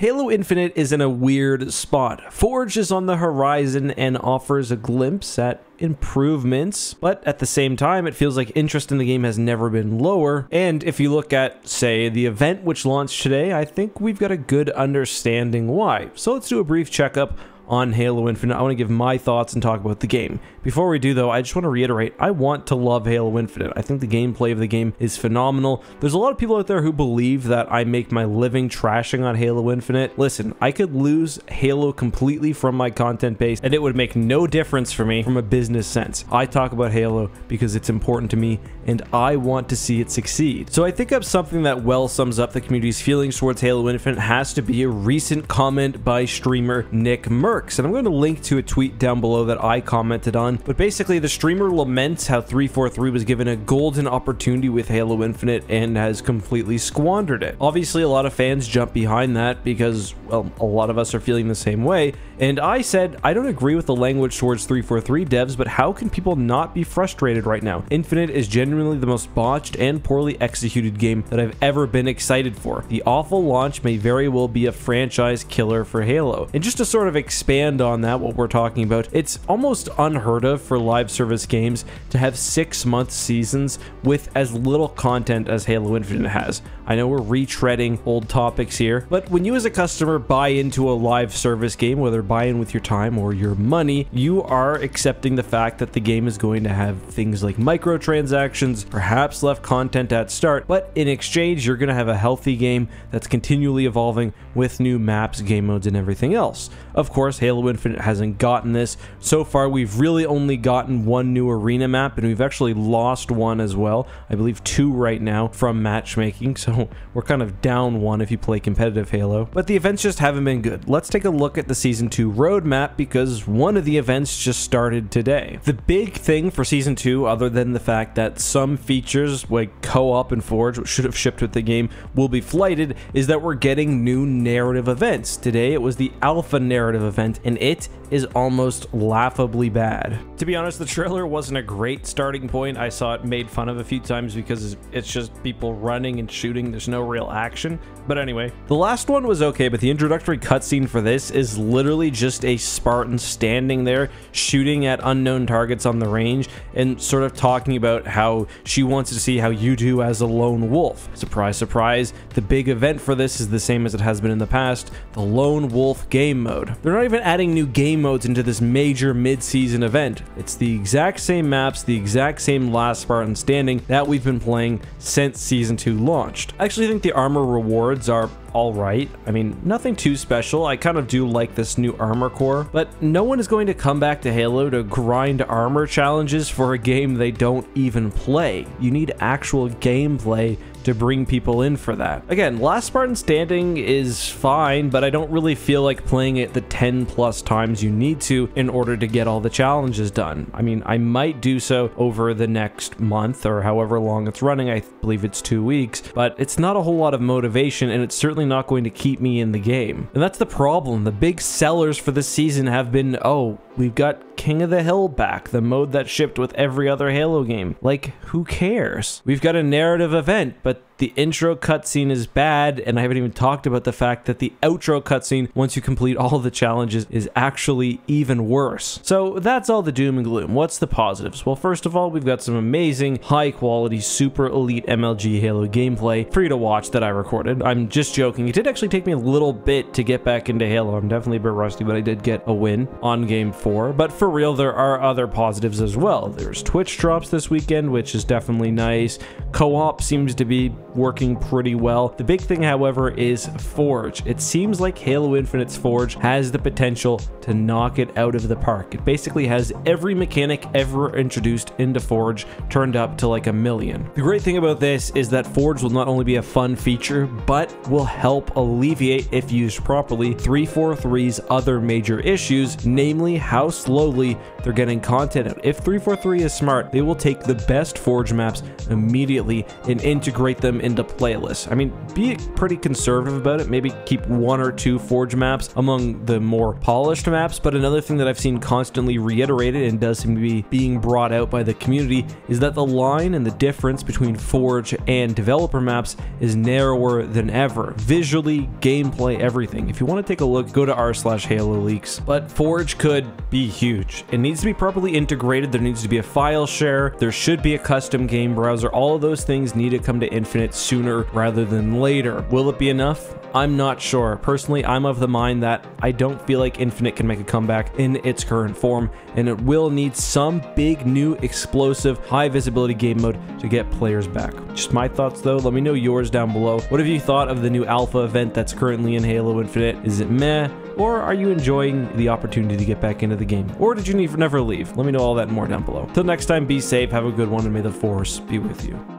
Halo Infinite is in a weird spot. Forge is on the horizon and offers a glimpse at improvements, but at the same time it feels like interest in the game has never been lower. And if you look at, say, the event which launched today, I think we've got a good understanding why. So let's do a brief checkup on Halo Infinite. I want to give my thoughts and talk about the game. Before we do though, I just want to reiterate, I want to love Halo Infinite. I think the gameplay of the game is phenomenal. There's a lot of people out there who believe that I make my living trashing on Halo Infinite. Listen, I could lose Halo completely from my content base and it would make no difference for me from a business sense. I talk about Halo because it's important to me and I want to see it succeed. So I think of something that well sums up the community's feelings towards Halo Infinite has to be a recent comment by streamer Nick Merckx, and I'm going to link to a tweet down below that I commented on. But basically, the streamer laments how 343 was given a golden opportunity with Halo Infinite and has completely squandered it. Obviously, a lot of fans jump behind that because, well, a lot of us are feeling the same way. And I said, I don't agree with the language towards 343 devs, but how can people not be frustrated right now? Infinite is genuinely the most botched and poorly executed game that I've ever been excited for. The awful launch may very well be a franchise killer for Halo. And just to sort of expand on that, what we're talking about, it's almost unheard of for live service games to have 6-month seasons with as little content as Halo Infinite has. I know we're retreading old topics here, but when you as a customer buy into a live service game, whether buy in with your time or your money, you are accepting the fact that the game is going to have things like microtransactions, perhaps left content at start, but in exchange, you're going to have a healthy game that's continually evolving with new maps, game modes, and everything else. Of course, Halo Infinite hasn't gotten this. So far, we've really only gotten one new arena map, and we've actually lost one as well. I believe 2 right now from matchmaking, so we're kind of down 1 if you play competitive Halo. But the events just haven't been good. Let's take a look at the Season 2 roadmap because one of the events just started today. The big thing for Season 2, other than the fact that some features like co-op and Forge, which should have shipped with the game, will be flighted, is that we're getting new narrative events. Today, it was the Alpha narrative event, and it is almost laughably bad. To be honest, the trailer wasn't a great starting point. I saw it made fun of a few times because it's just people running and shooting. There's no real action. But anyway, the last one was okay, but the introductory cutscene for this is literally just a Spartan standing there shooting at unknown targets on the range and sort of talking about how she wants to see how you do as a lone wolf. Surprise, surprise, the big event for this is the same as it has been in the past, the Lone Wolf game mode. They're not even adding new game modes into this major mid-season event. It's the exact same maps, the exact same last Spartan standing that we've been playing since Season 2 launched. I actually think the armor rewards are alright. I mean, nothing too special. I kind of do like this new armor core, but no one is going to come back to Halo to grind armor challenges for a game they don't even play. You need actual gameplay to bring people in for that. Again, Last Spartan Standing is fine, but I don't really feel like playing it the 10+ times you need to in order to get all the challenges done. I mean, I might do so over the next month or however long it's running. I believe it's 2 weeks, but it's not a whole lot of motivation and it's certainly not going to keep me in the game. And that's the problem. The big sellers for this season have been, oh, we've got King of the Hill back, the mode that shipped with every other Halo game. Like, who cares? We've got a narrative event, but the intro cutscene is bad, and I haven't even talked about the fact that the outro cutscene, once you complete all the challenges, is actually even worse. So that's all the doom and gloom. What's the positives? Well, first of all, we've got some amazing, high-quality, super elite MLG Halo gameplay for you to watch that I recorded. I'm just joking. It did actually take me a little bit to get back into Halo. I'm definitely a bit rusty, but I did get a win on Game 4. But for real, there are other positives as well. There's Twitch drops this weekend, which is definitely nice. Co-op seems to be working pretty well. The big thing, however, is Forge. It seems like Halo Infinite's Forge has the potential to knock it out of the park. It basically has every mechanic ever introduced into Forge turned up to like 1,000,000. The great thing about this is that Forge will not only be a fun feature, but will help alleviate, if used properly, 343's other major issues, namely how slowly quickly they're getting content out. If 343 is smart, they will take the best Forge maps immediately and integrate them into playlists. I mean, be pretty conservative about it. Maybe keep 1 or 2 Forge maps among the more polished maps. But another thing that I've seen constantly reiterated and does seem to be being brought out by the community is that the line and the difference between Forge and developer maps is narrower than ever. Visually, gameplay, everything. If you want to take a look, go to r/Halo Leaks. But Forge could be huge. It needs to be properly integrated. There needs to be a file share. There should be a custom game browser. All of those things need to come to Infinite sooner rather than later. Will it be enough? I'm not sure. Personally, I'm of the mind that I don't feel like Infinite can make a comeback in its current form, and it will need some big, new, explosive, high visibility game mode to get players back. Just my thoughts though. Let me know yours down below. What have you thought of the new alpha event that's currently in Halo Infinite? Is it meh? Or are you enjoying the opportunity to get back into the game? Or did you never leave? Let me know all that and more down below. Till next time, be safe, have a good one, and may the Force be with you.